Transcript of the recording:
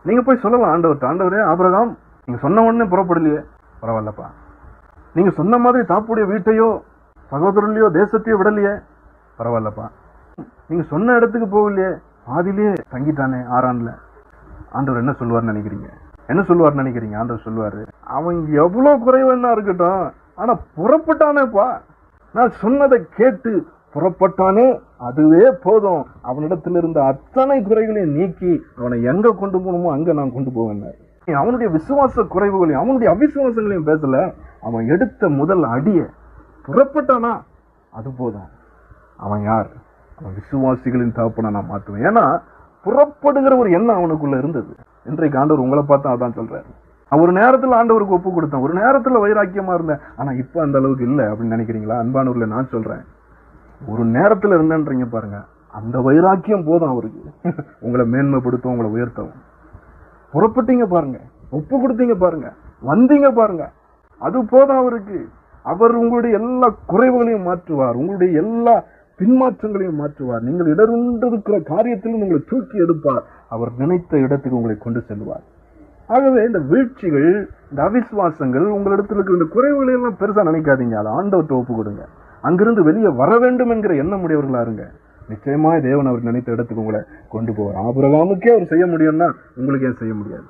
நீங்க போய் சொல்லலாம் ஆண்டவர்கிட்ட, ஆண்டவரே ஆபிரகாம் நீங்க சொன்ன உடனே புறப்படலையே, பரவாயில்லப்பா. நீங்க சொன்ன மாதிரி தாப்புடைய வீட்டையோ சகோதரர்களையோ தேசத்தையோ விடலையே, பரவாயில்லப்பா. நீங்க சொன்ன இடத்துக்கு போகலையே, பாதிலேயே தங்கிட்டானே ஆறான்ல. ஆண்டவர் என்ன சொல்லுவார்னு நினைக்கிறீங்க? என்ன சொல்லுவார்னு நினைக்கிறீங்க? ஆண்டவர் சொல்லுவாரு, அவன் எவ்வளவு குறைவா இருக்கட்டும், ஆனா புறப்பட்டானேப்பா, நான் சொன்னதை கேட்டு புறப்பட்டானே, அதுவே போதும். அவனிடத்தில் இருந்த அத்தனை குறைகளையும் நீக்கி அவனை எங்க கொண்டு போகணுமோ அங்க நான் கொண்டு போவேன். அவனுடைய விசுவாச குறைவுகளையும் அவனுடைய அவிசுவாசங்களையும் பேசல. அவன் எடுத்த முதல் அடிய புறப்பட்டானா அது போதும். அவன் யார்? அவன் விசுவாசிகளின் தகப்பனை நான் மாற்றுவேன். ஏன்னா புறப்படுகிற ஒரு எண்ணம் அவனுக்குள்ள இருந்தது. இன்றைக்கு ஆண்டவர் உங்களை பார்த்தா அதான் சொல்றாரு. ஒரு நேரத்தில் ஆண்டவருக்கு ஒப்பு கொடுத்தேன், ஒரு நேரத்தில் வைராக்கியமா இருந்தேன், ஆனா இப்ப அந்த அளவுக்கு இல்லை அப்படின்னு நினைக்கிறீங்களா? அன்பானவர்களே, நான் சொல்றேன், ஒரு நேரத்தில் இருந்தேன்றீங்க பாருங்க, அந்த வைராக்கியம் போதும் அவருக்கு உங்களை மேன்மைப்படுத்தும், உங்களை உயர்த்தவும். புறப்பட்டீங்க பாருங்க, ஒப்பு கொடுத்தீங்க பாருங்க, வந்தீங்க பாருங்க, அது போதும் அவருக்கு. அவர் உங்களுடைய எல்லா குறைவுகளையும் மாற்றுவார், உங்களுடைய எல்லா பின்மாற்றங்களையும் மாற்றுவார். நீங்கள் இடருண்டிருக்கிற காரியத்திலும் உங்களை தூக்கி எடுப்பார். அவர் நினைத்த இடத்துக்கு உங்களை கொண்டு செல்வார். ஆகவே இந்த வீழ்ச்சிகள், இந்த அவிசுவாசங்கள், உங்களிடத்தில் இருக்கிற இந்த குறைவுகளை எல்லாம் பெருசா நினைக்காதீங்க. அதை ஆண்டவர்கிட்ட ஒப்பு கொடுங்க. அங்கிருந்து வெளியே வர வேண்டும் என்கிற எண்ணம் உடையவர்களா இருங்க. நிச்சயமா தேவன் அவர் நினைத்த இடத்துக்கு உங்களை கொண்டு போவார். ஆபிரகாமுக்கே அவர் செய்ய முடியும்னா உங்களுக்கு ஏன் செய்ய முடியாது?